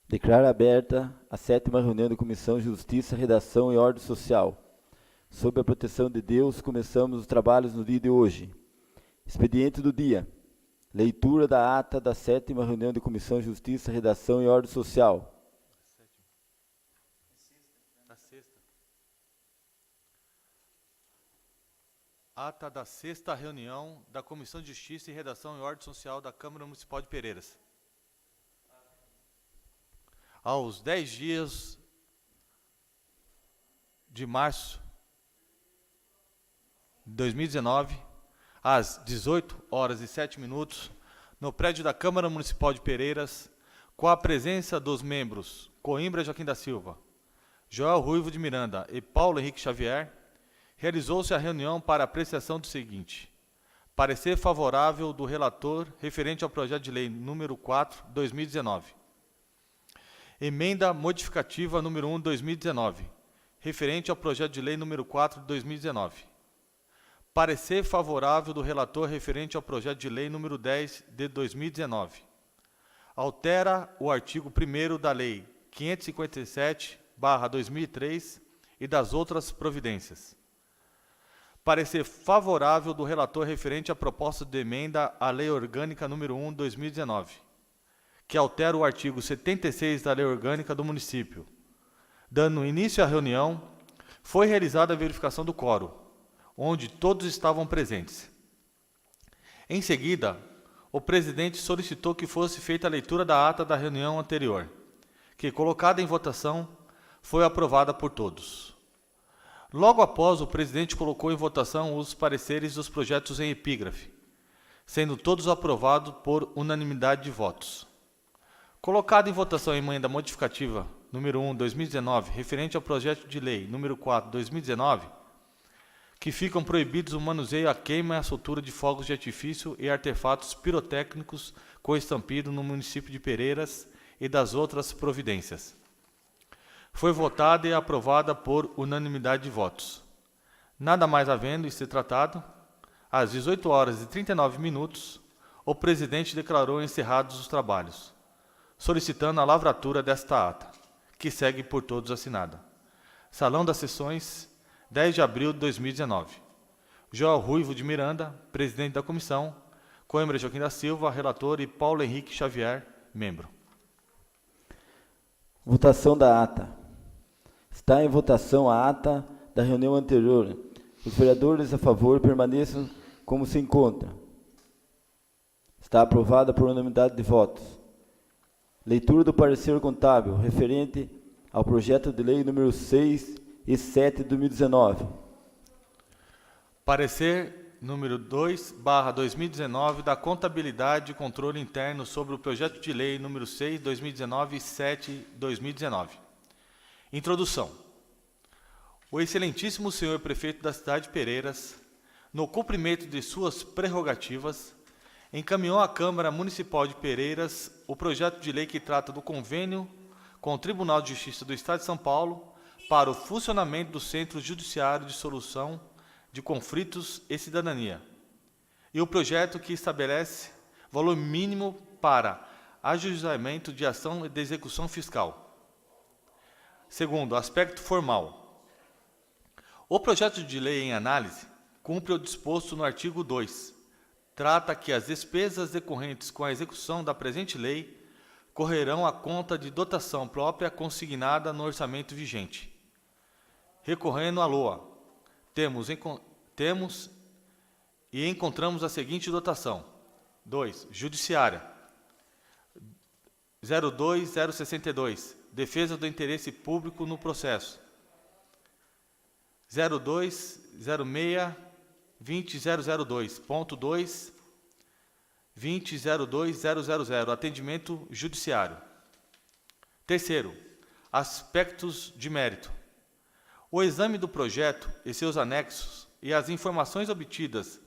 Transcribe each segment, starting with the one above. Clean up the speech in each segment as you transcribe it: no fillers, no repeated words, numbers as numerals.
Declaro aberta a 7ª reunião da Comissão Justiça, Redação e Ordem Social. Sob a proteção de Deus, começamos os trabalhos no dia de hoje. Expediente do dia. Leitura da ata da 7ª reunião da Comissão Justiça, Redação e Ordem Social. Ata da 6ª reunião da Comissão de Justiça e Redação e Ordem Social da Câmara Municipal de Pereiras. Aos 10 dias de março de 2019, às 18h07, no prédio da Câmara Municipal de Pereiras, com a presença dos membros Coimbra Joaquim da Silva, Joel Ruivo de Miranda e Paulo Henrique Xavier, realizou-se a reunião para apreciação do seguinte: parecer favorável do relator referente ao projeto de lei número 4/2019. Emenda modificativa número 1/2019, referente ao projeto de lei número 4/2019. Parecer favorável do relator referente ao projeto de lei número 10 de 2019. Altera o artigo 1º da lei 557/2003 e das outras providências. Parecer favorável do relator referente à proposta de emenda à Lei Orgânica número 1/2019, que altera o artigo 76 da Lei Orgânica do Município. Dando início à reunião, foi realizada a verificação do quórum, onde todos estavam presentes. Em seguida, o presidente solicitou que fosse feita a leitura da ata da reunião anterior, que, colocada em votação, foi aprovada por todos. Logo após, o presidente colocou em votação os pareceres dos projetos em epígrafe, sendo todos aprovados por unanimidade de votos. Colocada em votação a emenda modificativa número 1/2019, referente ao projeto de lei número 4/2019, que ficam proibidos o manuseio, a queima e a soltura de fogos de artifício e artefatos pirotécnicos com estampido no município de Pereiras e das outras providências. Foi votada e aprovada por unanimidade de votos. Nada mais havendo e ser tratado, às 18h39, o presidente declarou encerrados os trabalhos, solicitando a lavratura desta ata, que segue por todos assinada. Salão das Sessões, 10 de abril de 2019. Joel Ruivo de Miranda, presidente da comissão, Coimbra Joaquim da Silva, relator, e Paulo Henrique Xavier, membro. Votação da ata. Está em votação a ata da reunião anterior. Os vereadores a favor permaneçam como se encontra. Está aprovada por unanimidade de votos. Leitura do parecer contábil referente ao projeto de lei número 6 e 7 de 2019. Parecer número 2/2019 da Contabilidade e Controle Interno sobre o projeto de lei número 6/2019 e 7/2019. Introdução. O excelentíssimo senhor prefeito da cidade de Pereiras, no cumprimento de suas prerrogativas, encaminhou à Câmara Municipal de Pereiras o projeto de lei que trata do convênio com o Tribunal de Justiça do Estado de São Paulo para o funcionamento do Centro Judiciário de Solução de Conflitos e Cidadania, e o projeto que estabelece valor mínimo para ajuizamento de ação de execução fiscal. Segundo, aspecto formal. O projeto de lei em análise cumpre o disposto no artigo 2. Trata que as despesas decorrentes com a execução da presente lei correrão à conta de dotação própria consignada no orçamento vigente. Recorrendo à LOA, temos e encontramos a seguinte dotação: 2. Judiciária, 02062, defesa do interesse público no processo, 0206-20002.2 2002-000, atendimento judiciário. Terceiro, aspectos de mérito. O exame do projeto e seus anexos e as informações obtidas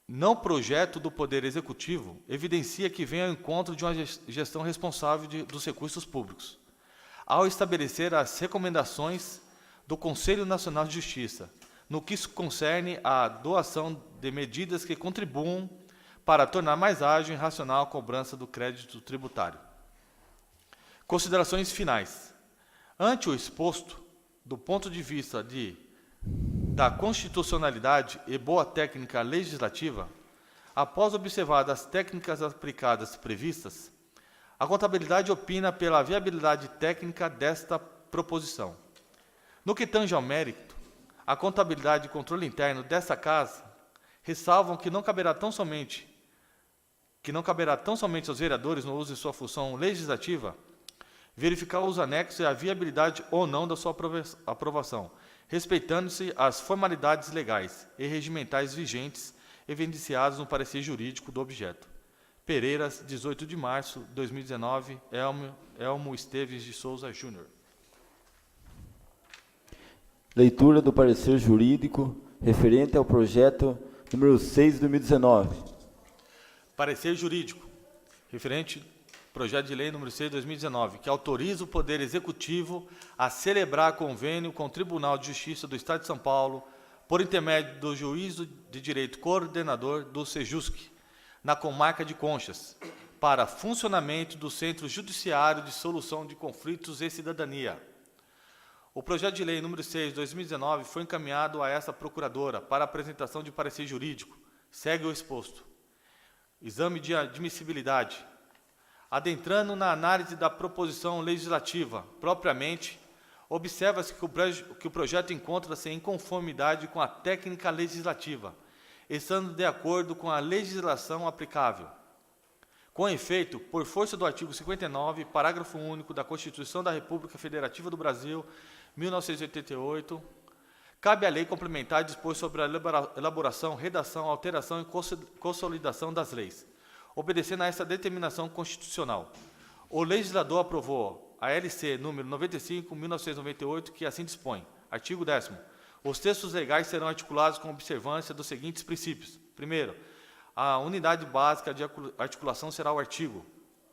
no projeto do Poder Executivo evidencia que vem ao encontro de uma gestão responsável dos recursos públicos, ao estabelecer as recomendações do Conselho Nacional de Justiça, no que concerne à doação de medidas que contribuam para tornar mais ágil e racional a cobrança do crédito tributário. Considerações finais. Ante o exposto, do ponto de vista da constitucionalidade e boa técnica legislativa, após observar as técnicas aplicadas previstas, a contabilidade opina pela viabilidade técnica desta proposição. No que tange ao mérito, a contabilidade e controle interno desta Casa ressalvam que não caberá tão somente aos vereadores, no uso de sua função legislativa, verificar os anexos e a viabilidade ou não da sua aprovação, respeitando-se as formalidades legais e regimentais vigentes evidenciadas no parecer jurídico do objeto. Pereiras, 18 de março de 2019, Elmo Esteves de Souza Júnior. Leitura do parecer jurídico referente ao projeto número 6 de 2019. Parecer jurídico referente ao projeto de lei número 6 de 2019, que autoriza o Poder Executivo a celebrar convênio com o Tribunal de Justiça do Estado de São Paulo, por intermédio do Juízo de Direito Coordenador do SEJUSC, na comarca de Conchas, para funcionamento do Centro Judiciário de Solução de Conflitos e Cidadania. O projeto de lei número 6 de 2019 foi encaminhado a essa procuradora para apresentação de parecer jurídico. Segue o exposto. Exame de admissibilidade. Adentrando na análise da proposição legislativa, propriamente, observa-se que o projeto encontra-se em conformidade com a técnica legislativa, estando de acordo com a legislação aplicável. Com efeito, por força do artigo 59, parágrafo único da Constituição da República Federativa do Brasil, 1988, cabe à lei complementar dispor sobre a elaboração, redação, alteração e consolidação das leis, obedecendo a essa determinação constitucional. O legislador aprovou a LC número 95/1998, que assim dispõe. Artigo 10º. Os textos legais serão articulados com observância dos seguintes princípios. Primeiro, a unidade básica de articulação será o artigo,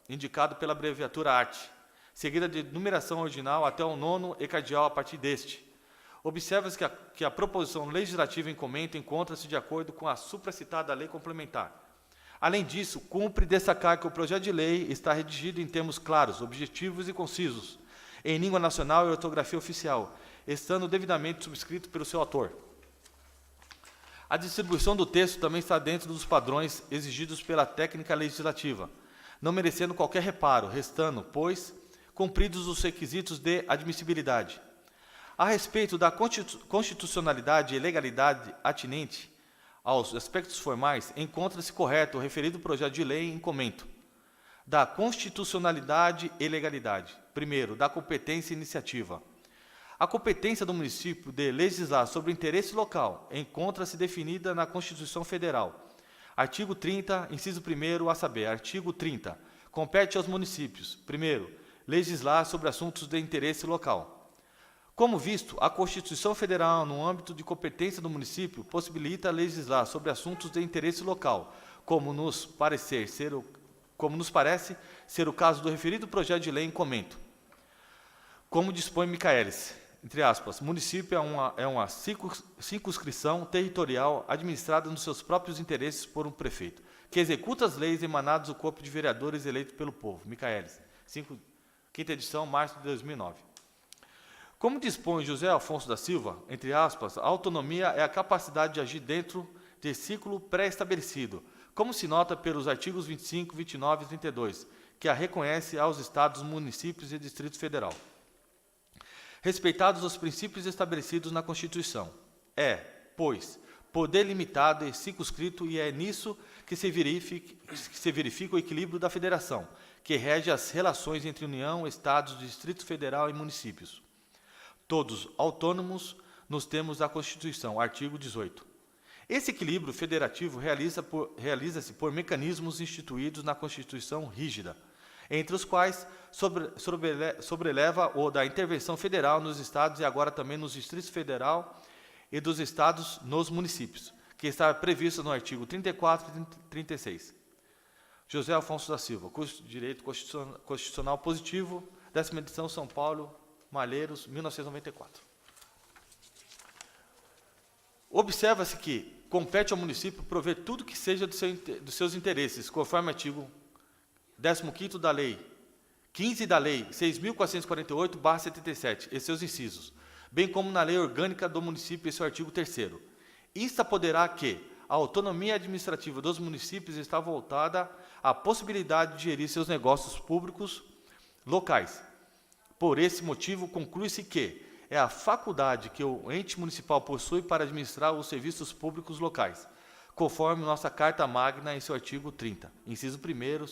indicado pela abreviatura art, seguida de numeração original até o 9º e cardeal a partir deste. Observa-se que a proposição legislativa em comento encontra-se de acordo com a supracitada lei complementar. Além disso, cumpre destacar que o projeto de lei está redigido em termos claros, objetivos e concisos, em língua nacional e ortografia oficial, estando devidamente subscrito pelo seu autor. A distribuição do texto também está dentro dos padrões exigidos pela técnica legislativa, não merecendo qualquer reparo, restando, pois, cumpridos os requisitos de admissibilidade. A respeito da constitucionalidade e legalidade atinente aos aspectos formais, encontra-se correto o referido projeto de lei em comento. Da constitucionalidade e legalidade. Primeiro, da competência e iniciativa. A competência do município de legislar sobre o interesse local encontra-se definida na Constituição Federal. Artigo 30, inciso 1º, a saber, artigo 30. Compete aos municípios, primeiro, legislar sobre assuntos de interesse local. Como visto, a Constituição Federal, no âmbito de competência do município, possibilita legislar sobre assuntos de interesse local, como nos parece ser o caso do referido projeto de lei em comento. Como dispõe Michaelis, entre aspas, município é uma circunscrição territorial administrada nos seus próprios interesses por um prefeito, que executa as leis emanadas do corpo de vereadores eleito pelo povo. Michaelis, 5ª edição, março de 2009. Como dispõe José Afonso da Silva, entre aspas, a autonomia é a capacidade de agir dentro de ciclo pré-estabelecido, como se nota pelos artigos 25, 29 e 32, que a reconhece aos estados, municípios e Distrito Federal. Respeitados os princípios estabelecidos na Constituição. É, pois, poder limitado e circunscrito, e é nisso que se verifica o equilíbrio da federação, que rege as relações entre União, Estados, Distrito Federal e municípios. Todos autônomos nos termos da Constituição, artigo 18. Esse equilíbrio federativo realiza-se por mecanismos instituídos na Constituição rígida, entre os quais sobreleva o da intervenção federal nos estados e agora também nos Distritos Federal e dos estados nos municípios, que está previsto no artigo 34 e 36. José Afonso da Silva, curso de Direito Constitucional Positivo, 10ª edição, São Paulo, Malheiros, 1994. Observa-se que compete ao município prover tudo que seja dos seus interesses, conforme o artigo 15º da lei, 15 da Lei 6.448/77 e seus incisos, bem como na Lei Orgânica do Município e seu artigo 3º. Insta poderá que a autonomia administrativa dos municípios está voltada à possibilidade de gerir seus negócios públicos locais. Por esse motivo, conclui-se que é a faculdade que o ente municipal possui para administrar os serviços públicos locais, conforme nossa Carta Magna em seu artigo 30, inciso 1º,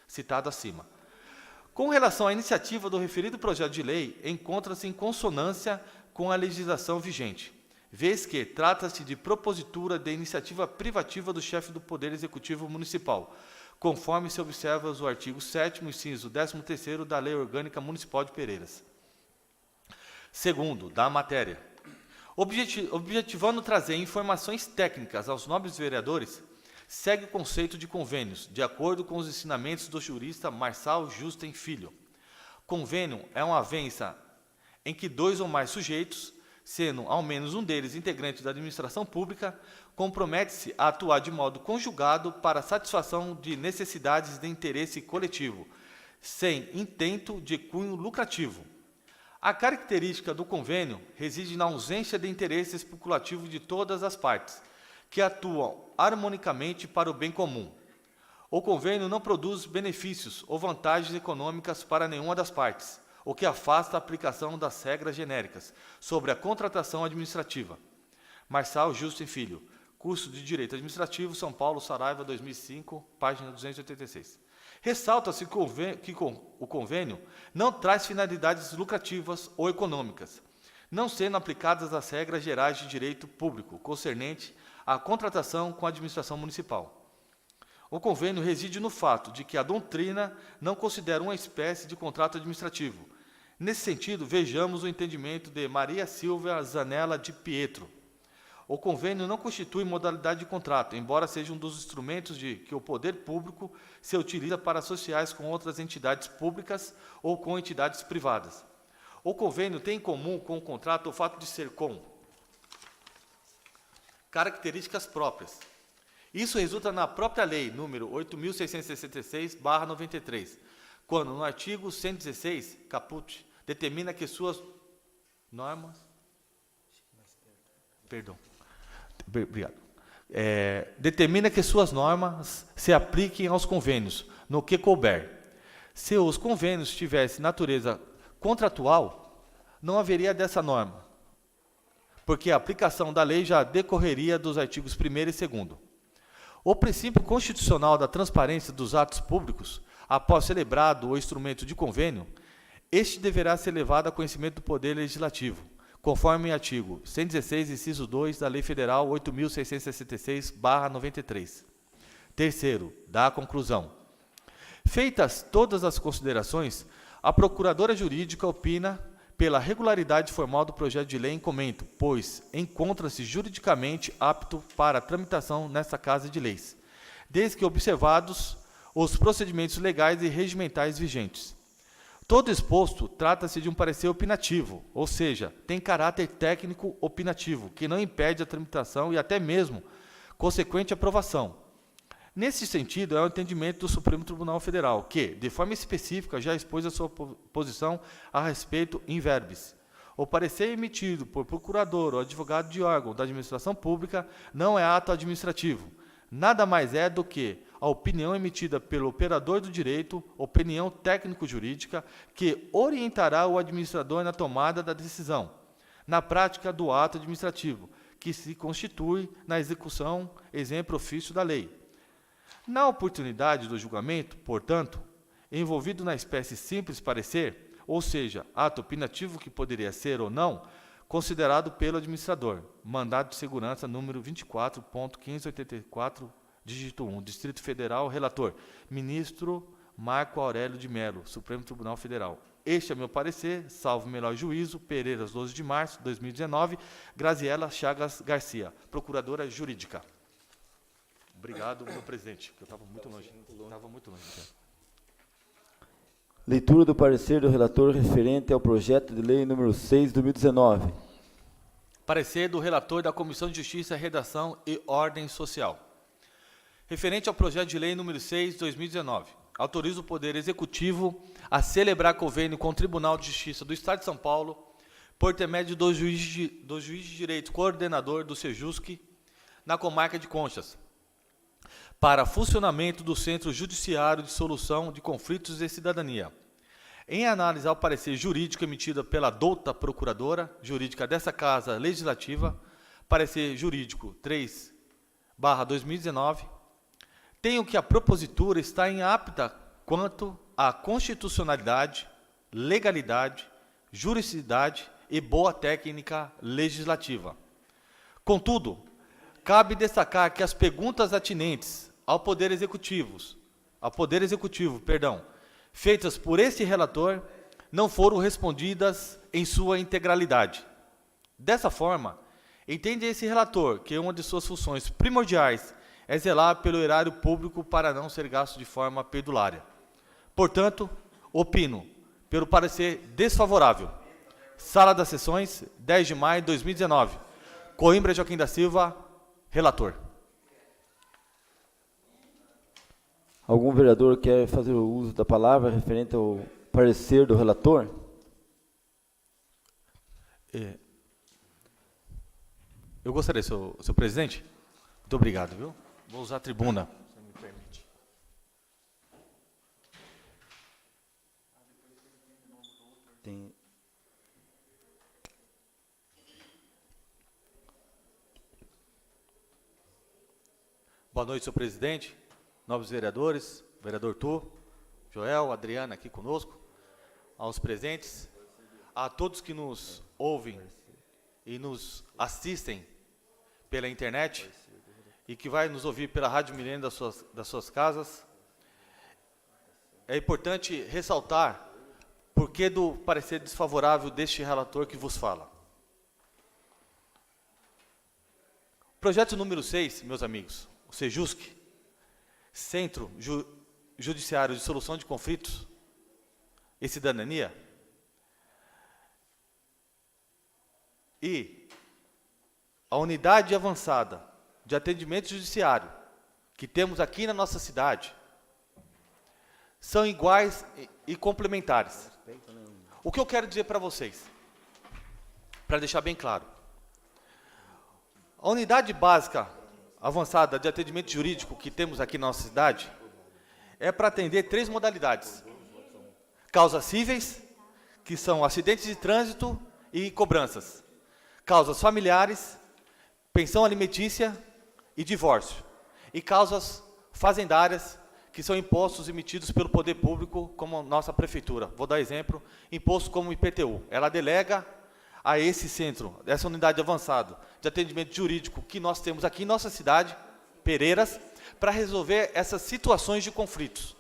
citado acima. Com relação à iniciativa do referido projeto de lei, encontra-se em consonância com a legislação vigente, vez que trata-se de propositura de iniciativa privativa do chefe do Poder Executivo Municipal, conforme se observa o artigo 7º, inciso 13º da Lei Orgânica Municipal de Pereiras. Segundo, da matéria. Objetivando trazer informações técnicas aos nobres vereadores, segue o conceito de convênios, de acordo com os ensinamentos do jurista Marçal Justen Filho. Convênio é uma avença em que dois ou mais sujeitos, sendo ao menos um deles integrante da administração pública, compromete-se a atuar de modo conjugado para a satisfação de necessidades de interesse coletivo, sem intento de cunho lucrativo. A característica do convênio reside na ausência de interesse especulativo de todas as partes, que atuam harmonicamente para o bem comum. O convênio não produz benefícios ou vantagens econômicas para nenhuma das partes, o que afasta a aplicação das regras genéricas sobre a contratação administrativa. Marçal Justen Filho, curso de Direito Administrativo, São Paulo, Saraiva, 2005, página 286. Ressalta-se que o convênio não traz finalidades lucrativas ou econômicas, não sendo aplicadas as regras gerais de direito público concernente à contratação com a administração municipal. O convênio reside no fato de que a doutrina não considera uma espécie de contrato administrativo. Nesse sentido, vejamos o entendimento de Maria Silvia Zanella de Pietro. O convênio não constitui modalidade de contrato, embora seja um dos instrumentos de que o poder público se utiliza para associar com outras entidades públicas ou com entidades privadas. O convênio tem em comum com o contrato o fato de ser com características próprias. Isso resulta na própria lei número 8.666/93, quando no artigo 116, caput, determina que suas normas... determina que suas normas se apliquem aos convênios, no que couber. Se os convênios tivessem natureza contratual, não haveria dessa norma, porque a aplicação da lei já decorreria dos artigos 1º e 2º. O princípio constitucional da transparência dos atos públicos, após celebrado o instrumento de convênio, este deverá ser levado a conhecimento do Poder Legislativo, conforme artigo 116, inciso 2 da Lei Federal 8.666/93. Terceiro, da conclusão. Feitas todas as considerações, a Procuradora Jurídica opina pela regularidade formal do projeto de lei em comento, pois encontra-se juridicamente apto para a tramitação nesta Casa de Leis, desde que observados os procedimentos legais e regimentais vigentes. Todo exposto trata-se de um parecer opinativo, ou seja, tem caráter técnico opinativo, que não impede a tramitação e até mesmo consequente aprovação. Nesse sentido, é o entendimento do Supremo Tribunal Federal, que, de forma específica, já expôs a sua posição a respeito in verbis. O parecer emitido por procurador ou advogado de órgão da administração pública não é ato administrativo. Nada mais é do que a opinião emitida pelo operador do direito, opinião técnico-jurídica, que orientará o administrador na tomada da decisão, na prática do ato administrativo, que se constitui na execução, exemplo ofício da lei. Na oportunidade do julgamento, portanto, envolvido na espécie simples parecer, ou seja, ato opinativo que poderia ser ou não, considerado pelo administrador, mandado de segurança número 24.584, dígito 1, Distrito Federal, relator, ministro Marco Aurélio de Mello, Supremo Tribunal Federal. Este é meu parecer, salvo melhor juízo, Pereiras, 12 de março de 2019, Graziela Chagas Garcia, Procuradora Jurídica. Obrigado, meu presidente, que eu estava muito longe. Leitura do parecer do relator referente ao projeto de lei número 6 de 2019. Parecer do relator da Comissão de Justiça, Redação e Ordem Social. Referente ao projeto de lei número 6 de 2019. autoriza o Poder Executivo a celebrar convênio com o Tribunal de Justiça do Estado de São Paulo, por intermédio do juiz de direito coordenador do Sejusc, na comarca de Conchas, para funcionamento do Centro Judiciário de Solução de Conflitos de Cidadania. Em análise ao parecer jurídico emitido pela douta Procuradora Jurídica dessa Casa Legislativa, parecer jurídico 3/2019, tenho que a propositura está inapta quanto à constitucionalidade, legalidade, juridicidade e boa técnica legislativa. Contudo, cabe destacar que as perguntas atinentes ao Poder Executivo, feitas por esse relator, não foram respondidas em sua integralidade. Dessa forma, entende esse relator que uma de suas funções primordiais é zelar pelo erário público para não ser gasto de forma perdulária. Portanto, opino pelo parecer desfavorável. Sala das Sessões, 10 de maio de 2019. Coimbra Joaquim da Silva, relator. Algum vereador quer fazer o uso da palavra referente ao parecer do relator? Eu gostaria, senhor presidente. Muito obrigado, viu? Vou usar a tribuna, se me permite. Boa noite, senhor presidente, nobres vereadores, vereador Tu, Joel, Adriana aqui conosco, aos presentes, a todos que nos ouvem e nos assistem pela internet e que vai nos ouvir pela Rádio Milênio das suas casas. É importante ressaltar porquê do parecer desfavorável deste relator que vos fala. Projeto número 6, meus amigos, o Sejusc, Centro Judiciário de Solução de Conflitos e Cidadania, e a unidade avançada de atendimento judiciário que temos aqui na nossa cidade são iguais e complementares. O que eu quero dizer para vocês, para deixar bem claro, a unidade básica avançada de atendimento jurídico que temos aqui na nossa cidade é para atender 3 modalidades: causas cíveis, que são acidentes de trânsito e cobranças; causas familiares, pensão alimentícia e divórcio; e causas fazendárias, que são impostos emitidos pelo poder público, como nossa prefeitura. Vou dar exemplo, imposto como IPTU. Ela delega a esse centro, essa unidade avançada de atendimento jurídico que nós temos aqui em nossa cidade, Pereiras, para resolver essas situações de conflitos.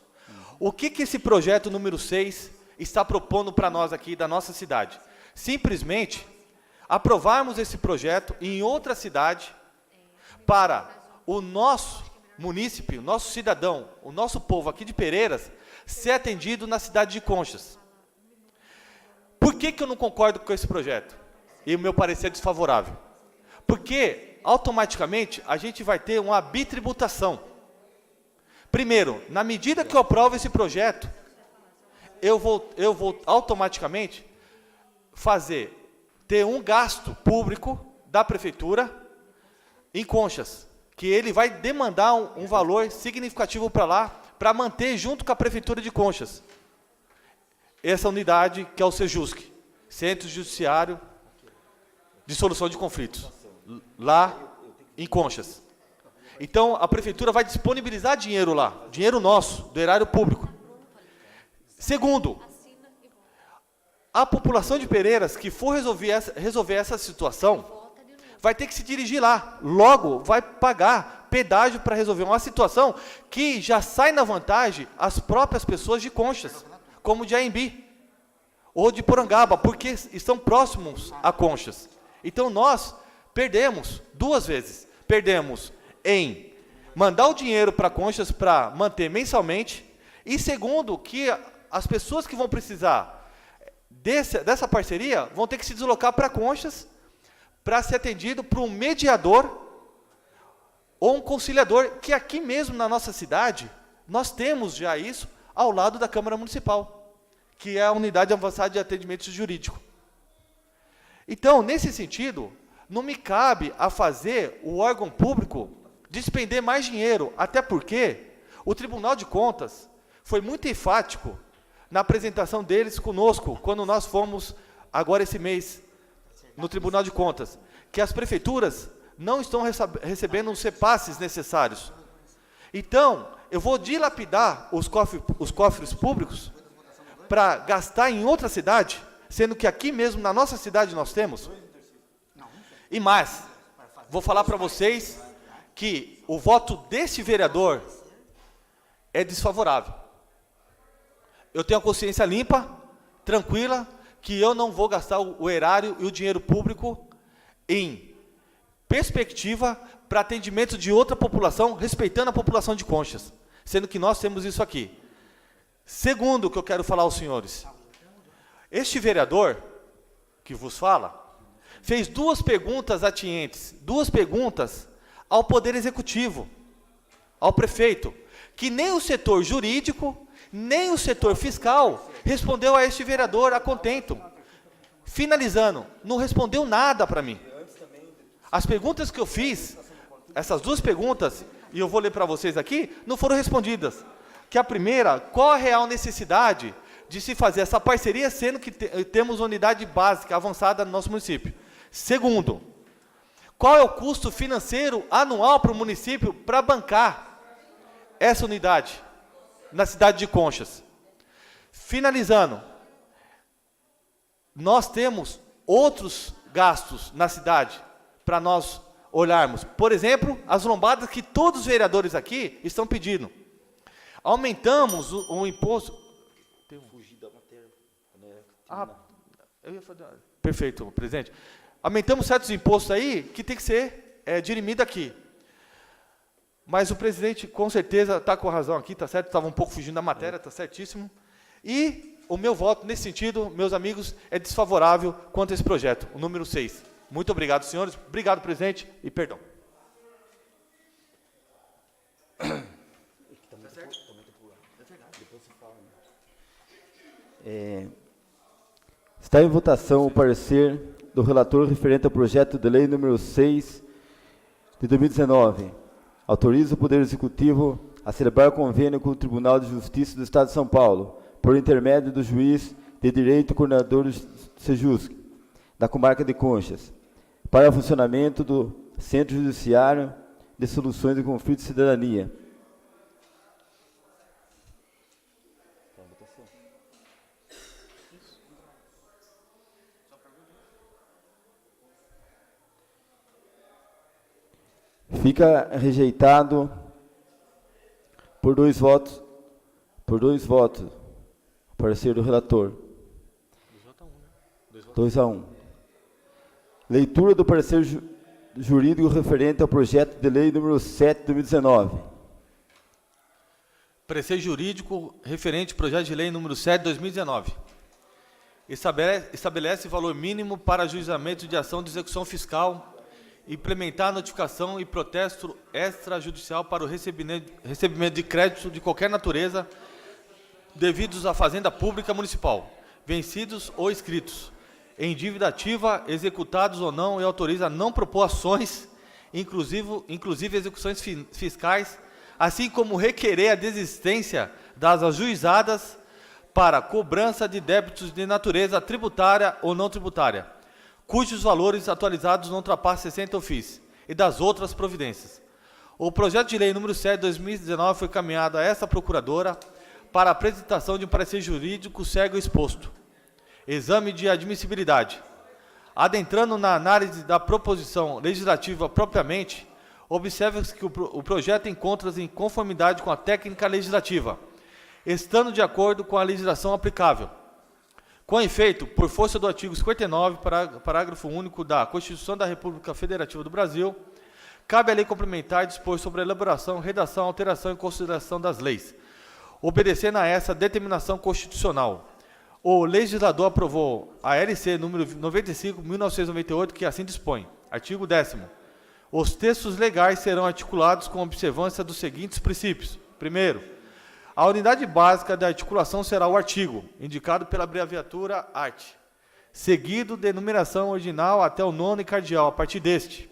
O que esse projeto número 6 está propondo para nós aqui da nossa cidade? Simplesmente aprovarmos esse projeto em outra cidade para o nosso munícipe, o nosso cidadão, o nosso povo aqui de Pereiras ser atendido na cidade de Conchas. Por que eu não concordo com esse projeto? E o meu parecer é desfavorável. Porque, automaticamente, a gente vai ter uma bitributação. Primeiro, na medida que eu aprovo esse projeto, eu vou automaticamente ter um gasto público da prefeitura em Conchas, que ele vai demandar um valor significativo para lá, para manter junto com a prefeitura de Conchas essa unidade que é o Sejusc, Centro Judiciário de Solução de Conflitos, lá em Conchas. Então, a prefeitura vai disponibilizar dinheiro lá, dinheiro nosso, do erário público. Segundo, a população de Pereiras que for resolver essa situação vai ter que se dirigir lá, logo vai pagar pedágio para resolver uma situação que já sai na vantagem as próprias pessoas de Conchas, como de Aembi ou de Porangaba, porque estão próximos a Conchas. Então nós perdemos 2 vezes. Perdemos em mandar o dinheiro para Conchas para manter mensalmente, e segundo, que as pessoas que vão precisar dessa parceria vão ter que se deslocar para Conchas para ser atendido por um mediador ou um conciliador, que aqui mesmo na nossa cidade nós temos já isso ao lado da Câmara Municipal, que é a Unidade Avançada de Atendimento Jurídico. Então, nesse sentido, não me cabe a fazer o órgão público despender mais dinheiro, até porque o Tribunal de Contas foi muito enfático na apresentação deles conosco, quando nós fomos, agora esse mês, no Tribunal de Contas, que as prefeituras não estão recebendo os repasses necessários. Então, eu vou dilapidar os cofres públicos para gastar em outra cidade, sendo que aqui mesmo, na nossa cidade, nós temos. E mais, vou falar para vocês que o voto deste vereador é desfavorável. Eu tenho a consciência limpa, tranquila, que eu não vou gastar o erário e o dinheiro público em perspectiva para atendimento de outra população, respeitando a população de Conchas, sendo que nós temos isso aqui. Segundo, o que eu quero falar aos senhores, este vereador que vos fala, fez 2 perguntas atientes, 2 perguntas ao Poder Executivo, ao prefeito, que nem o setor jurídico, nem o setor fiscal respondeu a este vereador a contento. Finalizando, não respondeu nada para mim. As perguntas que eu fiz, essas 2 perguntas, e eu vou ler para vocês aqui, não foram respondidas. Que a primeira, qual a real necessidade de se fazer essa parceria, sendo que temos unidade básica avançada no nosso município? Segundo, qual é o custo financeiro anual para o município para bancar essa unidade na cidade de Conchas? Finalizando, nós temos outros gastos na cidade para nós olharmos. Por exemplo, as lombadas que todos os vereadores aqui estão pedindo. Aumentamos o imposto... Perfeito, presidente. Aumentamos certos impostos aí que tem que ser dirimido aqui. Mas o presidente, com certeza, está com razão aqui, está certo? Estava um pouco fugindo da matéria, está certíssimo. E o meu voto, nesse sentido, meus amigos, é desfavorável quanto a esse projeto, o número 6. Muito obrigado, senhores. Obrigado, presidente, e perdão. Está em votação o parecer do relator referente ao projeto de lei número 6 de 2019. Autoriza o Poder Executivo a celebrar convênio com o Tribunal de Justiça do Estado de São Paulo, por intermédio do juiz de direito coordenador do Sejusc, da comarca de Conchas, para o funcionamento do Centro Judiciário de Soluções de Conflitos de Cidadania. Fica rejeitado por 2 votos. O parecer do relator. 2-1. Leitura do parecer jurídico referente ao projeto de lei número 7 de 2019. Parecer jurídico referente ao projeto de lei número 7 de 2019. Estabelece valor mínimo para ajuizamento de ação de execução fiscal, implementar a notificação e protesto extrajudicial para o recebimento de crédito de qualquer natureza devidos à Fazenda Pública Municipal, vencidos ou inscritos, em dívida ativa, executados ou não, e autoriza a não propor ações, inclusive execuções fiscais, assim como requerer a desistência das ajuizadas para cobrança de débitos de natureza tributária ou não tributária, cujos valores atualizados não ultrapassam 60 ofícios, e das outras providências. O projeto de lei número 7 de 2019 foi encaminhado a essa procuradora para a apresentação de um parecer jurídico segue o exposto. Exame de admissibilidade. Adentrando na análise da proposição legislativa propriamente, observa-se que o projeto encontra-se em conformidade com a técnica legislativa, estando de acordo com a legislação aplicável. Com efeito, por força do artigo 59, parágrafo único da Constituição da República Federativa do Brasil, cabe à lei complementar dispor sobre a elaboração, redação, alteração e consideração das leis, obedecendo a essa determinação constitucional. O legislador aprovou a LC número 95/1998, que assim dispõe. Artigo 10º. Os textos legais serão articulados com observância dos seguintes princípios. Primeiro, A unidade básica da articulação será o artigo, indicado pela abreviatura art, seguido de numeração original até o nono e cardeal, a partir deste.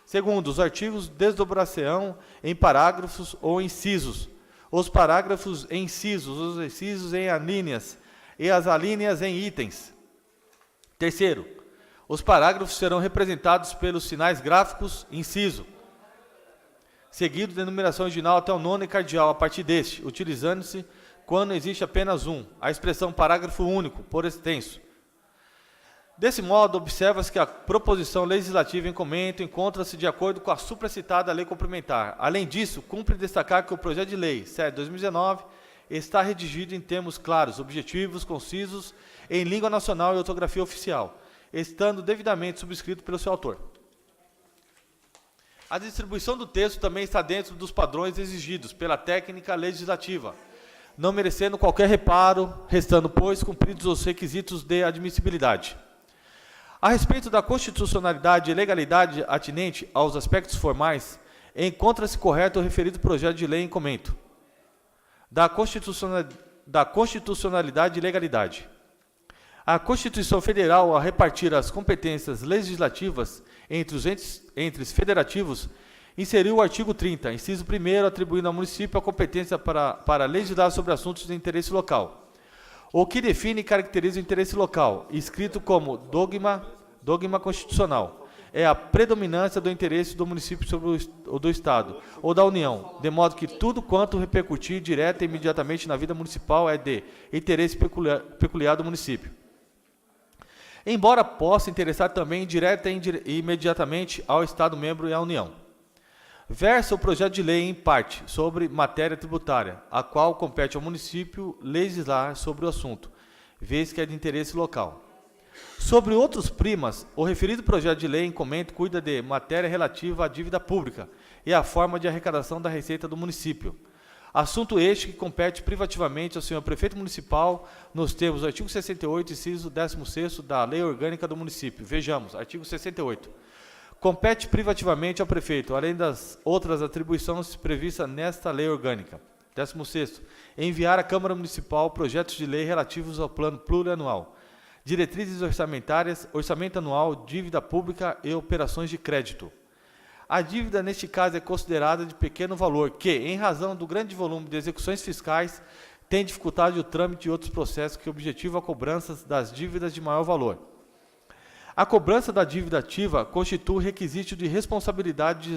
Segundo, os artigos desdobrar-se-ão em parágrafos ou incisos, os parágrafos em incisos, os incisos em alíneas e as alíneas em itens. Terceiro, os parágrafos serão representados pelos sinais gráficos inciso, seguido de numeração original até o nono e cardeal, a partir deste, utilizando-se, quando existe apenas um, a expressão parágrafo único, por extenso. Desse modo, observa-se que a proposição legislativa em comento encontra-se de acordo com a supracitada lei complementar. Além disso, cumpre destacar que o projeto de lei 7/2019 está redigido em termos claros, objetivos, concisos, em língua nacional e ortografia oficial, estando devidamente subscrito pelo seu autor. A distribuição do texto também está dentro dos padrões exigidos pela técnica legislativa, não merecendo qualquer reparo, restando, pois, cumpridos os requisitos de admissibilidade. A respeito da constitucionalidade e legalidade atinente aos aspectos formais, encontra-se correto o referido projeto de lei em comento. Da constitucionalidade e legalidade. A Constituição Federal, ao repartir as competências legislativas entre os entes federativos, inseriu o artigo 30, inciso 1º, atribuindo ao município a competência para legislar sobre assuntos de interesse local, o que define e caracteriza o interesse local, escrito como dogma constitucional, é a predominância do interesse do município sobre o do Estado ou da União, de modo que tudo quanto repercutir direta e imediatamente na vida municipal é de interesse peculiar do município. Embora possa interessar também direta e imediatamente ao Estado-membro e à União. Versa o projeto de lei, em parte, sobre matéria tributária, a qual compete ao município legislar sobre o assunto, vez que é de interesse local. Sobre outros primas, o referido projeto de lei em comento cuida de matéria relativa à dívida pública e à forma de arrecadação da receita do município. Assunto este que compete privativamente ao senhor prefeito municipal nos termos do artigo 68, inciso 16º da Lei Orgânica do Município. Vejamos, artigo 68. Compete privativamente ao prefeito, além das outras atribuições previstas nesta Lei Orgânica. 16º. Enviar à Câmara Municipal projetos de lei relativos ao plano plurianual, diretrizes orçamentárias, orçamento anual, dívida pública e operações de crédito. A dívida, neste caso, é considerada de pequeno valor, que, em razão do grande volume de execuções fiscais, tem dificultado o trâmite de outros processos que objetivam a cobrança das dívidas de maior valor. A cobrança da dívida ativa constitui requisito de responsabilidade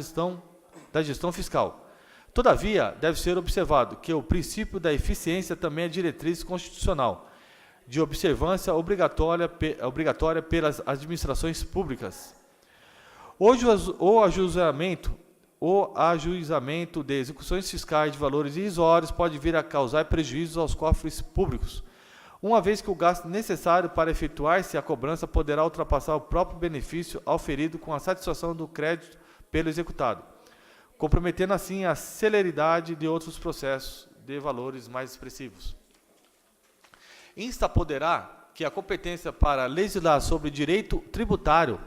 da gestão fiscal. Todavia, deve ser observado que o princípio da eficiência também é diretriz constitucional, de observância obrigatória pelas administrações públicas. Hoje, o ajuizamento de execuções fiscais de valores irrisórios pode vir a causar prejuízos aos cofres públicos, uma vez que o gasto necessário para efetuar-se a cobrança poderá ultrapassar o próprio benefício auferido com a satisfação do crédito pelo executado, comprometendo assim a celeridade de outros processos de valores mais expressivos. Insta a ponderar que a competência para legislar sobre direito tributário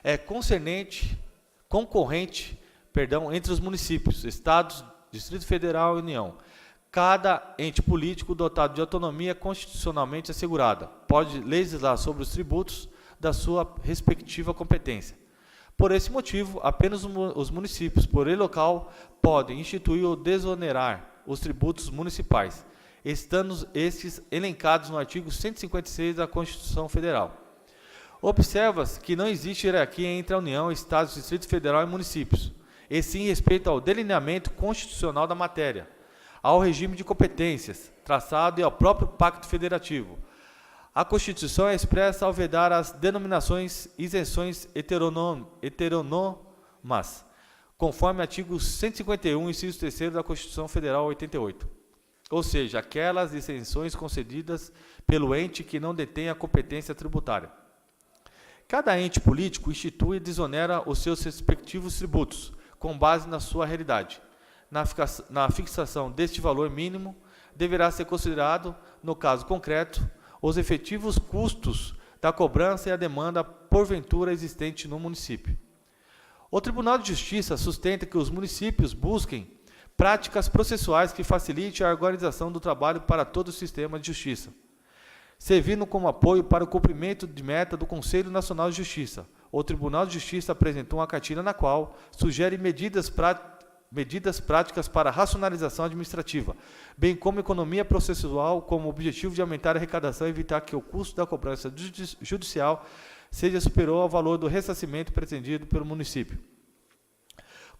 é concorrente entre os municípios, estados, Distrito Federal e União. Cada ente político dotado de autonomia constitucionalmente assegurada pode legislar sobre os tributos da sua respectiva competência. Por esse motivo, apenas os municípios, por lei local, podem instituir ou desonerar os tributos municipais, estando estes elencados no artigo 156 da Constituição Federal. Observa-se que não existe hierarquia entre a União, Estados, Distrito Federal e municípios, e sim respeito ao delineamento constitucional da matéria, ao regime de competências traçado e ao próprio Pacto Federativo. A Constituição é expressa ao vedar as denominações isenções heterônomas, conforme artigo 151, inciso 3º da Constituição Federal 88. Ou seja, aquelas isenções concedidas pelo ente que não detém a competência tributária. Cada ente político institui e desonera os seus respectivos tributos, com base na sua realidade. Na fixação deste valor mínimo, deverá ser considerado, no caso concreto, os efetivos custos da cobrança e a demanda porventura existente no município. O Tribunal de Justiça sustenta que os municípios busquem, práticas processuais que facilitem a organização do trabalho para todo o sistema de justiça, servindo como apoio para o cumprimento de meta do Conselho Nacional de Justiça. O Tribunal de Justiça apresentou uma cartilha na qual sugere medidas práticas para racionalização administrativa, bem como economia processual, com o objetivo de aumentar a arrecadação e evitar que o custo da cobrança judicial seja superior ao valor do ressarcimento pretendido pelo município.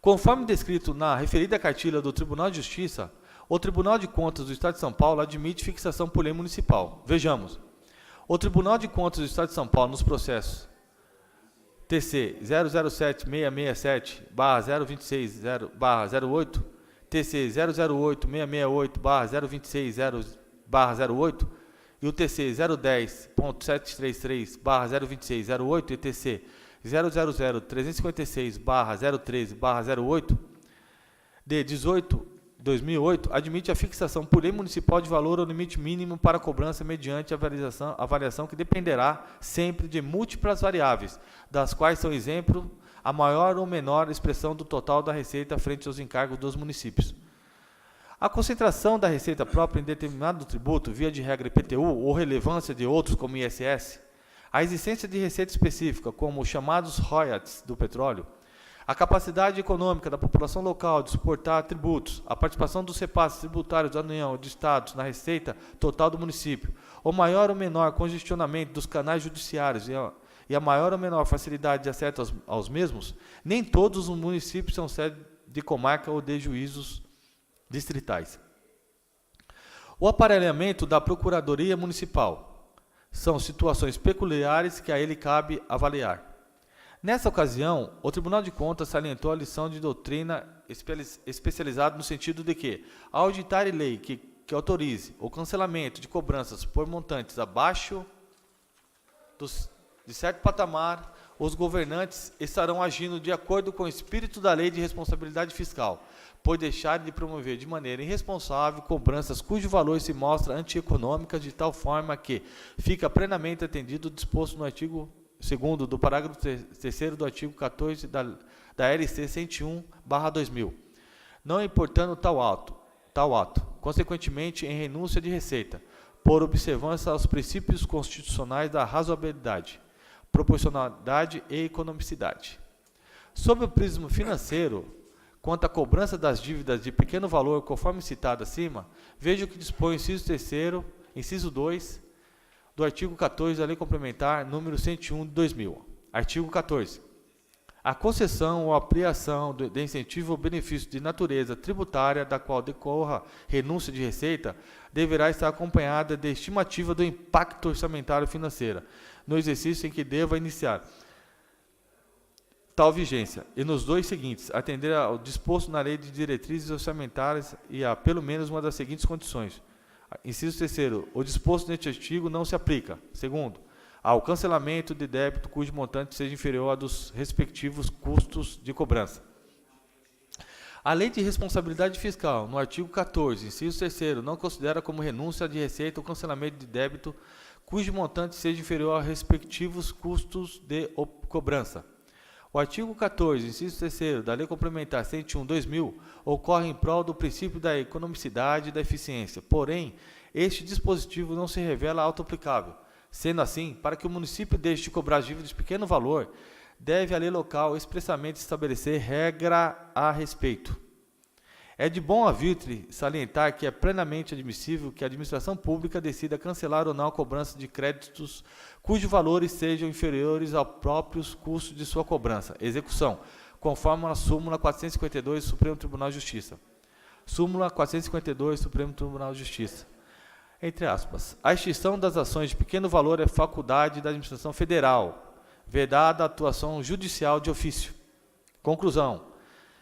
Conforme descrito na referida cartilha do Tribunal de Justiça, o Tribunal de Contas do Estado de São Paulo admite fixação por lei municipal. Vejamos. O Tribunal de Contas do Estado de São Paulo, nos processos TC 007-667-026-08, TC 008-668-026-008 e o TC 010.733-026-08 e TC 000-356-013-08 de 18/2008, admite a fixação por lei municipal de valor ou limite mínimo para cobrança mediante avaliação que dependerá sempre de múltiplas variáveis, das quais são exemplo a maior ou menor expressão do total da receita frente aos encargos dos municípios. A concentração da receita própria em determinado tributo, via de regra IPTU, ou relevância de outros como ISS, a existência de receita específica, como os chamados royalties do petróleo, a capacidade econômica da população local de suportar tributos, a participação dos repasses tributários da União ou de Estados na receita total do município, o maior ou menor congestionamento dos canais judiciários e a maior ou menor facilidade de acesso aos mesmos, nem todos os municípios são sede de comarca ou de juízos distritais. O aparelhamento da Procuradoria Municipal são situações peculiares que a ele cabe avaliar. Nessa ocasião, o Tribunal de Contas salientou a lição de doutrina especializada no sentido de que, ao auditar lei que autorize o cancelamento de cobranças por montantes abaixo de certo patamar, os governantes estarão agindo de acordo com o espírito da Lei de Responsabilidade Fiscal, por deixarem de promover de maneira irresponsável cobranças cujo valor se mostra antieconômica de tal forma que fica plenamente atendido o disposto no artigo 2º do parágrafo 3º do artigo 14 da LC 101/2000, não importando tal ato, consequentemente em renúncia de receita, por observância aos princípios constitucionais da razoabilidade, proporcionalidade e economicidade. Sob o prisma financeiro, quanto à cobrança das dívidas de pequeno valor, conforme citado acima, veja o que dispõe o inciso 3º, inciso 2, do artigo 14 da Lei Complementar número 101 de 2000. Artigo 14. A concessão ou ampliação de incentivo ou benefício de natureza tributária da qual decorra renúncia de receita deverá estar acompanhada de estimativa do impacto orçamentário financeiro no exercício em que deva iniciar tal vigência, e nos dois seguintes, atender ao disposto na Lei de Diretrizes Orçamentárias e a pelo menos uma das seguintes condições. Inciso 3º, o disposto neste artigo não se aplica. Segundo, ao cancelamento de débito cujo montante seja inferior a dos respectivos custos de cobrança. A Lei de Responsabilidade Fiscal, no artigo 14, inciso 3º, não considera como renúncia de receita o cancelamento de débito cujo montante seja inferior a respectivos custos de cobrança. O artigo 14, inciso 3º, da Lei Complementar 101/2000, ocorre em prol do princípio da economicidade e da eficiência. Porém, este dispositivo não se revela autoaplicável. Sendo assim, para que o município deixe de cobrar dívidas de pequeno valor, deve a lei local expressamente estabelecer regra a respeito. É de bom avitre salientar que é plenamente admissível que a administração pública decida cancelar ou não a cobrança de créditos cujos valores sejam inferiores aos próprios custos de sua cobrança, execução, conforme a súmula 452 do Supremo Tribunal de Justiça. Súmula 452 do Supremo Tribunal de Justiça. Entre aspas, a extinção das ações de pequeno valor é faculdade da administração federal, vedada a atuação judicial de ofício. Conclusão.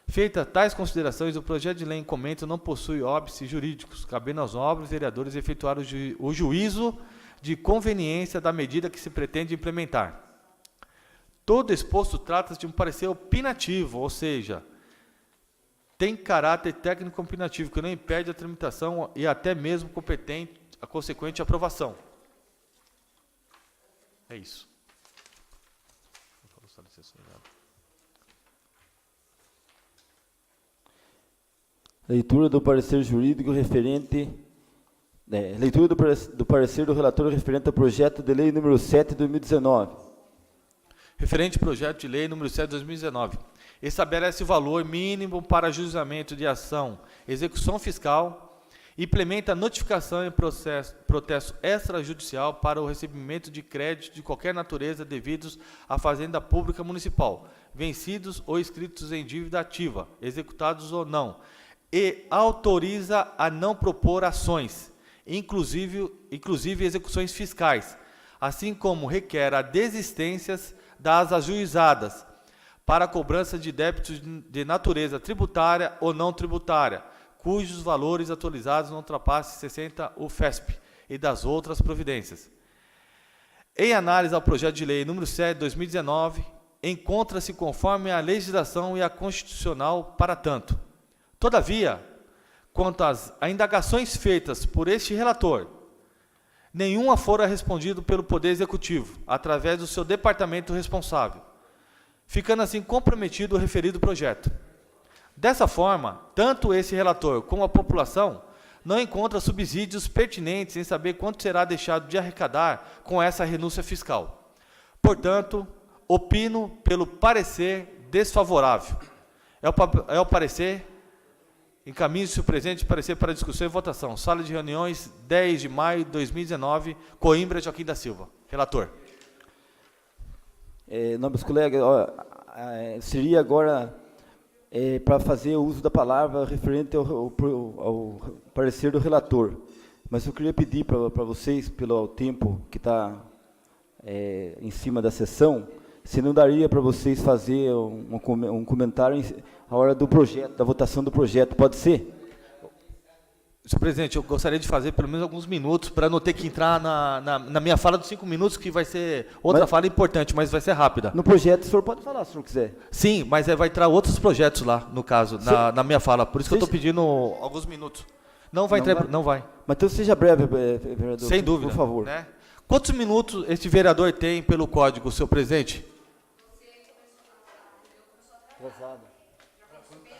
Feita tais considerações, o projeto de lei em comento não possui óbices jurídicos, cabendo aos nobres vereadores efetuar o juízo de conveniência da medida que se pretende implementar. Todo exposto trata-se de um parecer opinativo, ou seja, tem caráter técnico opinativo, que não impede a tramitação e até mesmo a consequente aprovação. É isso. Leitura do parecer jurídico referente... leitura do parecer do relator referente ao projeto de lei número 7 de 2019. Referente ao projeto de lei número 7 de 2019. Estabelece o valor mínimo para ajuizamento de ação, execução fiscal, implementa notificação e processo extrajudicial para o recebimento de crédito de qualquer natureza devidos à Fazenda Pública Municipal, vencidos ou inscritos em dívida ativa, executados ou não, e autoriza a não propor ações, inclusive execuções fiscais, assim como requer a desistências das ajuizadas para a cobrança de débitos de natureza tributária ou não tributária, cujos valores atualizados não ultrapassem 60 UFESP e das outras providências. Em análise ao projeto de lei número 7 de 2019, encontra-se conforme a legislação e a constitucional para tanto. Todavia, quanto às indagações feitas por este relator, nenhuma fora respondido pelo Poder Executivo, através do seu departamento responsável, ficando assim comprometido o referido projeto. Dessa forma, tanto esse relator como a população não encontra subsídios pertinentes em saber quanto será deixado de arrecadar com essa renúncia fiscal. Portanto, opino pelo parecer desfavorável. É o parecer, encaminho-se o presente parecer para discussão e votação. Sala de reuniões, 10 de maio de 2019, Coimbra, Joaquim da Silva. Relator. Nobres colegas, seria agora para fazer o uso da palavra referente ao parecer do relator. Mas eu queria pedir para vocês, pelo tempo que está em cima da sessão, se não daria para vocês fazer um comentário à hora do projeto, da votação do projeto. Pode ser? Senhor presidente, eu gostaria de fazer pelo menos alguns minutos, para não ter que entrar na minha fala dos 5 minutos, que vai ser outra fala importante, mas vai ser rápida. No projeto, o senhor pode falar, se o senhor quiser. Sim, mas vai entrar outros projetos lá, no caso, na minha fala. Por isso que eu estou pedindo alguns minutos. Não vai. Mas então seja breve, vereador. Sem dúvida. Por favor. Né? Quantos minutos este vereador tem pelo código, senhor presidente? A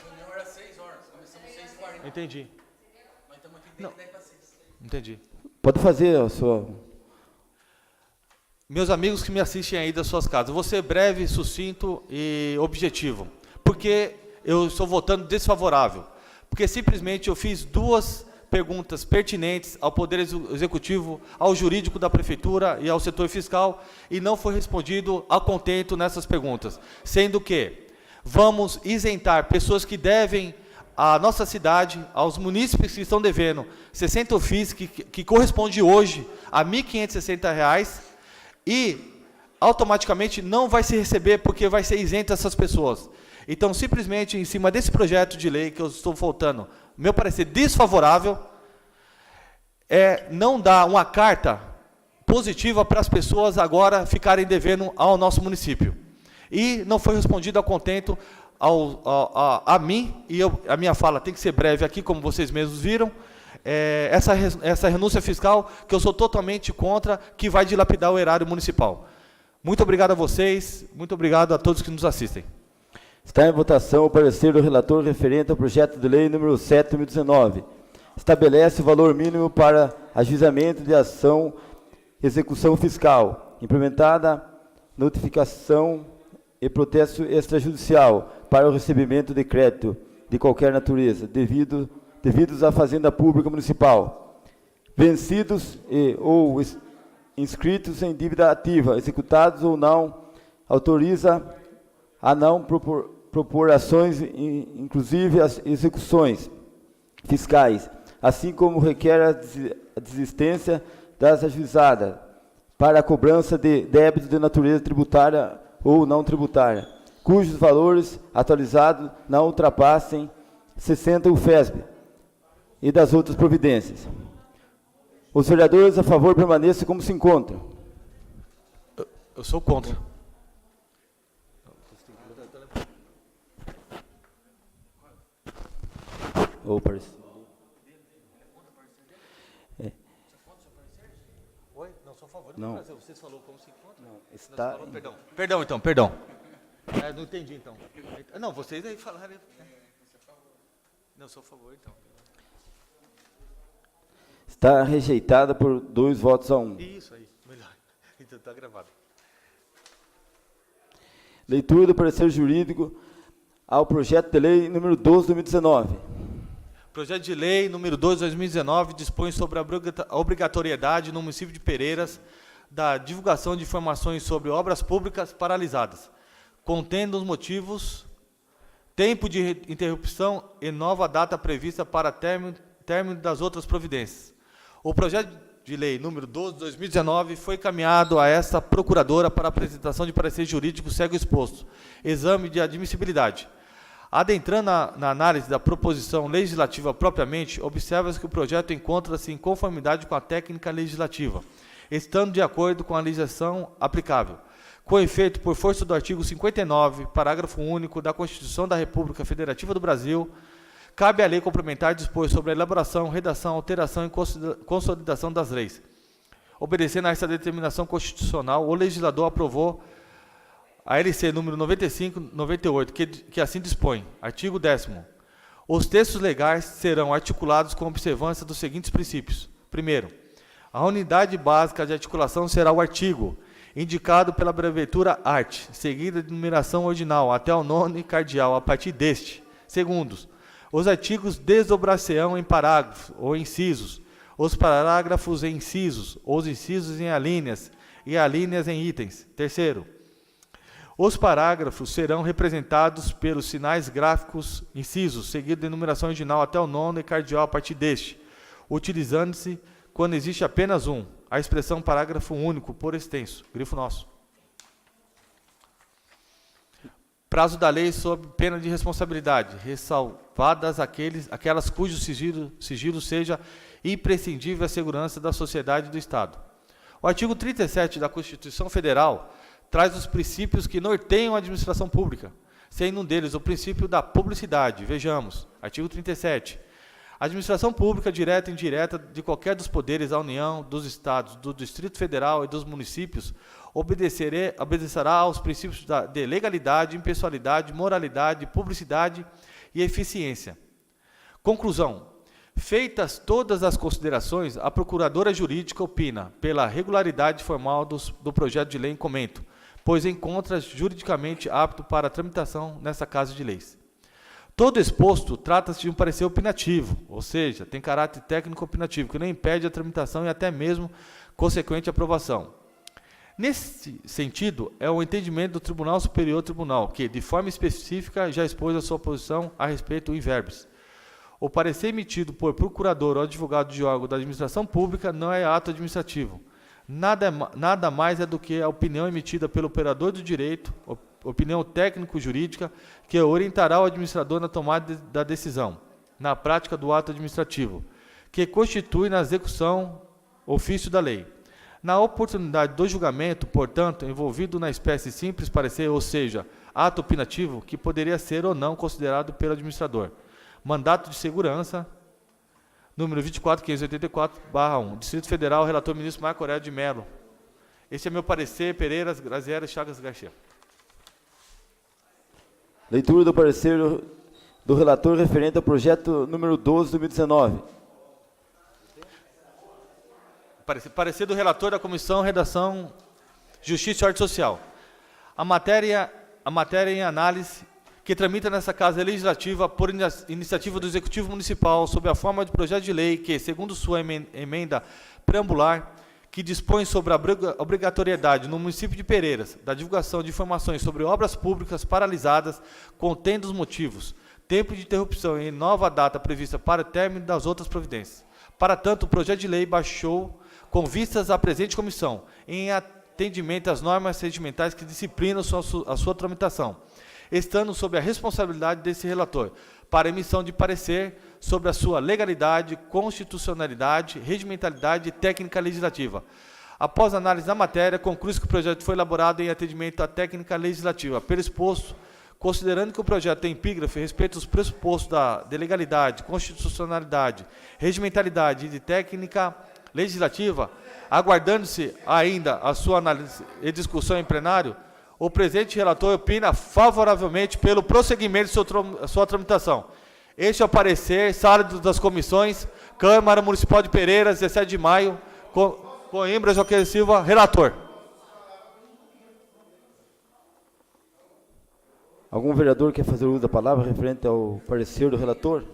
reunião era 6 horas, começamos 6h40. Entendi. Nós estamos aqui desde 10 para 6. Entendi. Pode fazer a sua... Meus amigos que me assistem aí das suas casas, vou ser breve, sucinto e objetivo, porque eu estou votando desfavorável, porque simplesmente eu fiz 2 perguntas pertinentes ao Poder Executivo, ao jurídico da Prefeitura e ao setor fiscal, e não foi respondido a contento nessas perguntas, sendo que vamos isentar pessoas que devem à nossa cidade, aos munícipes que estão devendo 60 ofícios, que corresponde hoje a R$ 1.560, e automaticamente não vai se receber porque vai ser isento essas pessoas. Então, simplesmente, em cima desse projeto de lei que eu estou votando, meu parecer desfavorável, não dar uma carta positiva para as pessoas agora ficarem devendo ao nosso município. E não foi respondido a contento a mim, e a minha fala tem que ser breve aqui, como vocês mesmos viram, essa renúncia fiscal, que eu sou totalmente contra, que vai dilapidar o erário municipal. Muito obrigado a vocês, muito obrigado a todos que nos assistem. Está em votação o parecer do relator referente ao projeto de lei número 7 de 2019. Estabelece o valor mínimo para ajuizamento de ação, execução fiscal, implementada notificação e processo extrajudicial para o recebimento de crédito de qualquer natureza, devidos à Fazenda Pública Municipal, vencidos ou inscritos em dívida ativa, executados ou não, autoriza a não propor ações, inclusive as execuções fiscais, assim como requer a desistência das ajuizadas para a cobrança de débitos de natureza tributária ou não tributária, cujos valores atualizados não ultrapassem 60 UFESP e das outras providências. Os vereadores a favor permaneçam como se encontram. Eu sou contra. Ou parecer. Oi? Não, sou a favor. Não. Vocês falaram como se encontra? Não, está... Perdão. Não entendi, então. Não, vocês aí falaram... Não, sou a favor, então. Está rejeitada por 2 votos a 1. Isso aí, melhor. Então está gravado. Leitura do parecer jurídico ao projeto de lei número 12 de 2019. Projeto de lei número 2 de 2019 dispõe sobre a obrigatoriedade no município de Pereiras da divulgação de informações sobre obras públicas paralisadas, contendo os motivos, tempo de interrupção e nova data prevista para término das outras providências. O projeto de lei número 12 de 2019 foi encaminhado a esta procuradora para apresentação de parecer jurídico segue o exposto. Exame de admissibilidade. Adentrando na análise da proposição legislativa propriamente, observa-se que o projeto encontra-se em conformidade com a técnica legislativa, estando de acordo com a legislação aplicável. Com efeito, por força do artigo 59, parágrafo único da Constituição da República Federativa do Brasil, cabe à lei complementar dispor sobre a elaboração, redação, alteração e consolidação das leis. Obedecendo a essa determinação constitucional, o legislador aprovou a LC número 95/98, que assim dispõe. Artigo 10º. Os textos legais serão articulados com observância dos seguintes princípios. Primeiro, a unidade básica de articulação será o artigo, indicado pela abreviatura art, seguida de numeração ordinal até o nome cardial a partir deste. Segundos, os artigos desdobrar-se-ão em parágrafos ou incisos, os parágrafos em incisos, os incisos em alíneas e alíneas em itens. Terceiro, os parágrafos serão representados pelos sinais gráficos incisos, seguido de numeração ordinal até o nono e cardial a partir deste, utilizando-se, quando existe apenas um, a expressão parágrafo único, por extenso, grifo nosso. Prazo da lei sob pena de responsabilidade, ressalvadas aquelas cujo sigilo seja imprescindível à segurança da sociedade e do Estado. O artigo 37 da Constituição Federal traz os princípios que norteiam a administração pública, sendo um deles o princípio da publicidade. Vejamos, artigo 37. A administração pública, direta e indireta, de qualquer dos poderes da União, dos Estados, do Distrito Federal e dos municípios, obedecerá aos princípios de legalidade, impessoalidade, moralidade, publicidade e eficiência. Conclusão. Feitas todas as considerações, a Procuradora Jurídica opina pela regularidade formal do projeto de lei em comento, pois encontra juridicamente apto para tramitação nessa Casa de Leis. Todo exposto trata-se de um parecer opinativo, ou seja, tem caráter técnico opinativo, que não impede a tramitação e até mesmo consequente aprovação. Nesse sentido, é o entendimento do Tribunal Superior Tribunal, que, de forma específica, já expôs a sua posição a respeito in verbis. O parecer emitido por procurador ou advogado de órgão da administração pública não é ato administrativo. Nada mais é do que a opinião emitida pelo operador do direito, opinião técnico-jurídica, que orientará o administrador na tomada da decisão, na prática do ato administrativo, que constitui na execução ofício da lei. Na oportunidade do julgamento, portanto, envolvido na espécie simples parecer, ou seja, ato opinativo, que poderia ser ou não considerado pelo administrador. Mandato de segurança, número 24.584/1, Distrito Federal, relator ministro Marco Aurélio de Mello. Este é meu parecer, Pereiras, Graziera e Chagas Garcia. Leitura do parecer do relator referente ao projeto número 12 de 2019. Parecer do relator da Comissão Redação Justiça e Ordem Social. A matéria em análise que tramita nessa Casa Legislativa por iniciativa do Executivo Municipal sob a forma de projeto de lei que, segundo sua emenda preambular, que dispõe sobre a obrigatoriedade no município de Pereiras da divulgação de informações sobre obras públicas paralisadas, contendo os motivos, tempo de interrupção e nova data prevista para o término das outras providências. Para tanto, o projeto de lei baixou com vistas à presente comissão, em atendimento às normas regimentais que disciplinam a sua tramitação, estando sob a responsabilidade desse relator, para emissão de parecer sobre a sua legalidade, constitucionalidade, regimentalidade e técnica legislativa. Após análise da matéria, conclui-se que o projeto foi elaborado em atendimento à técnica legislativa. Pelo exposto, considerando que o projeto tem epígrafe respeito aos pressupostos de legalidade, constitucionalidade, regimentalidade e de técnica legislativa, aguardando-se ainda a sua análise e discussão em plenário, o presente relator opina favoravelmente pelo prosseguimento de sua tramitação. Este é o parecer, sala das comissões, Câmara Municipal de Pereira, 17 de maio, Coimbra, Joaquim Silva, relator. Algum vereador quer fazer uso da palavra referente ao parecer do relator?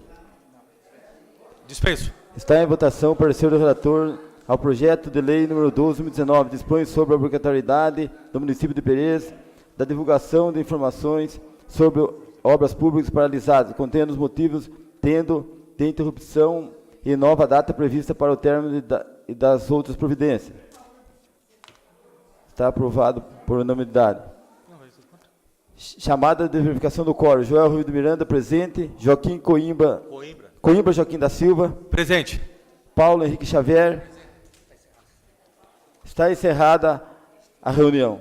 Dispenso. Está em votação o parecer do relator ao projeto de lei número 12/2019, dispõe sobre a obrigatoriedade do município de Pereiras da divulgação de informações sobre obras públicas paralisadas, contendo os motivos de interrupção e nova data prevista para o término e das outras providências. Está aprovado por unanimidade. Chamada de verificação do quórum. Joel Rui do Miranda, presente. Joaquim Coimbra Joaquim da Silva. Presente. Paulo Henrique Xavier. Está encerrada a reunião.